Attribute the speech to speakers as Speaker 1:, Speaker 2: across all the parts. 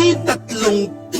Speaker 1: May tatlong T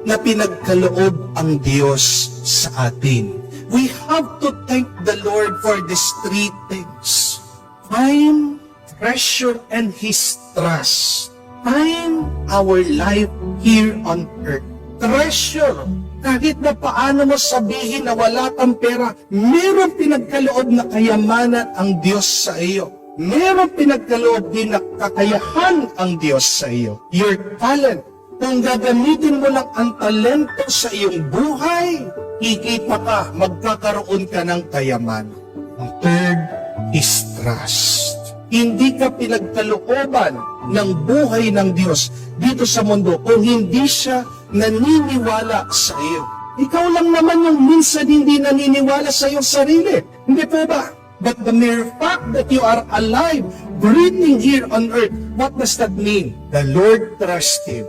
Speaker 1: na pinagkaloob ang Diyos sa atin. We have to thank the Lord for these three things. Time, treasure, and His trust. Time, our life here on earth. Treasure, kahit na paano mo sabihin na wala kang pera, meron pinagkaloob na kayamanan ang Diyos sa iyo. Meron pinagkaloob din na kakayahan ang Diyos sa iyo. Your talent. Kung gagamitin mo lang ang talento sa iyong buhay, kikita ka, magkakaroon ka ng kayamanan. Ang third is trust. Hindi ka pinagkalooban ng buhay ng Diyos dito sa mundo kung hindi siya naniniwala sa iyo. Ikaw lang naman yung minsan hindi naniniwala sa iyong sarili. Hindi po ba? But the mere fact that you are alive, breathing here on earth, what does that mean? The Lord trusts you.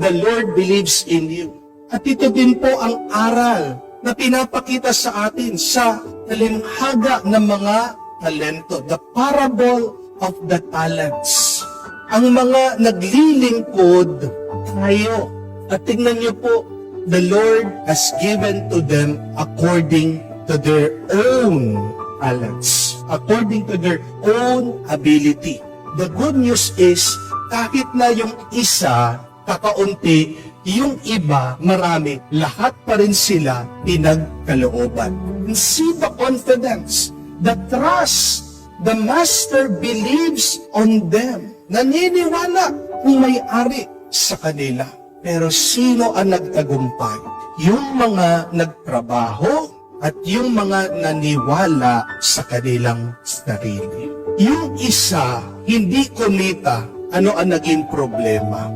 Speaker 1: The Lord believes in you. At ito din po ang aral na pinapakita sa atin sa talimhaga ng mga talento. The parable of the talents. Ang mga naglilingkod tayo. At tingnan niyo po, the Lord has given to them according to their own talents. According to their own ability. The good news is, kahit na yung isa, kakaunti, yung iba, marami, lahat pa rin sila pinagkalooban. And see the confidence, the trust, the Master believes on them. Naniniwala kung may-ari sa kanila. Pero sino ang nagtagumpay? Yung mga nagtrabaho at yung mga naniwala sa kanilang sarili. Yung isa, hindi kumita, ano ang naging problema?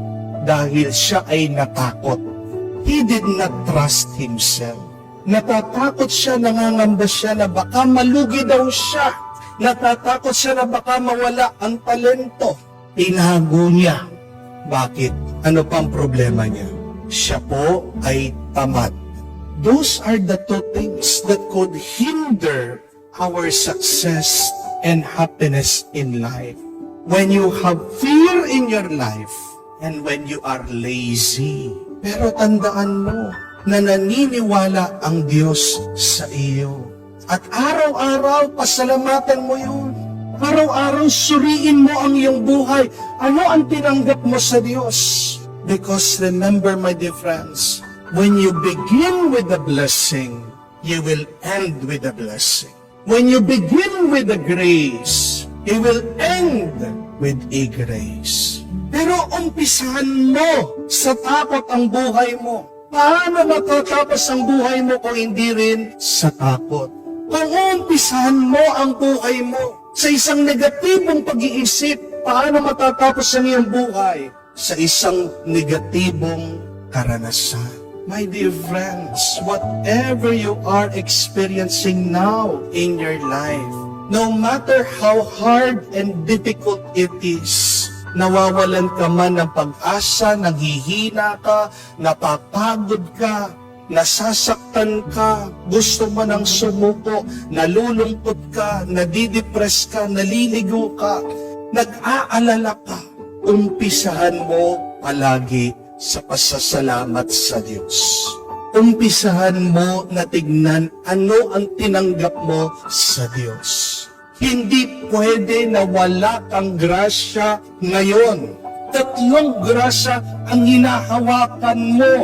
Speaker 1: Dahil siya ay natakot. He did not trust himself. Natatakot siya, nangangamba siya na baka malugi daw siya. Natatakot siya na baka mawala ang talento. Tinago niya. Bakit? Ano pang problema niya? Siya po ay tamad. Those are the two things that could hinder our success and happiness in life. When you have fear in your life, and when you are lazy. Pero tandaan mo na naniniwala ang Diyos sa iyo. At araw-araw, pasalamatan mo yun. Araw-araw, suriin mo ang iyong buhay. Ano ang tinanggap mo sa Diyos? Because remember, my dear friends, when you begin with a blessing, you will end with a blessing. When you begin with a grace, you will end with a grace. Pero umpisahan mo sa takot ang buhay mo. Paano matatapos ang buhay mo kung hindi rin sa takot? Kung umpisahan mo ang buhay mo sa isang negatibong pag-iisip, paano matatapos ang iyong buhay? Sa isang negatibong karanasan. My dear friends, whatever you are experiencing now in your life, no matter how hard and difficult it is, nawawalan ka man ng pag-asa, nanghihina ka, napapagod ka, nasasaktan ka, gusto mo nang sumuko, nalulungkot ka, nadidepress ka, naliligo ka, nag-aalala ka, umpisahan mo palagi sa pasasalamat sa Diyos. Umpisahan mo na tignan ano ang tinanggap mo sa Diyos. Hindi pwede na wala kang grasya ngayon. Tatlong grasya ang hinahawakan mo.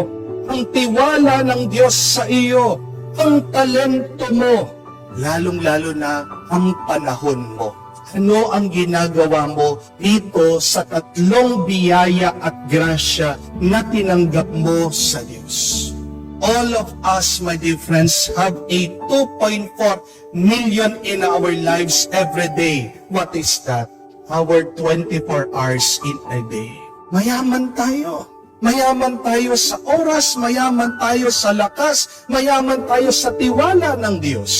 Speaker 1: Ang tiwala ng Diyos sa iyo. Ang talento mo. Lalong-lalo na ang panahon mo. Ano ang ginagawa mo dito sa tatlong biyaya at grasya na tinanggap mo sa Diyos? All of us, my dear friends, have a 2.4 million in our lives every day. What is that? Our 24 hours in a day. Mayaman tayo. Mayaman tayo sa oras, mayaman tayo sa lakas, mayaman tayo sa tiwala ng Diyos.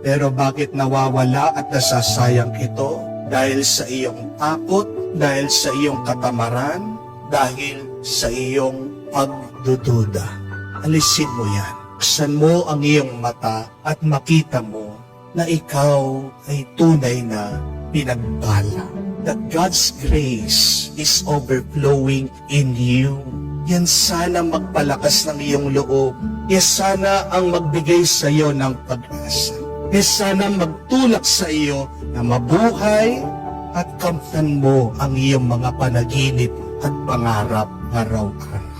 Speaker 1: Pero bakit nawawala at nasasayang ito? Dahil sa iyong takot, dahil sa iyong katamaran, dahil sa iyong pagdududa. Alisin mo yan. Buksan mo ang iyong mata at makita mo na ikaw ay tunay na pinagpala. that God's grace is overflowing in you. Yan sana magpalakas ng iyong loob. Yan sana ang magbigay sa iyo ng pag-asa. Yan sana magtulak sa iyo na mabuhay at kamtan mo ang iyong mga panaginip at pangarap araw-araw.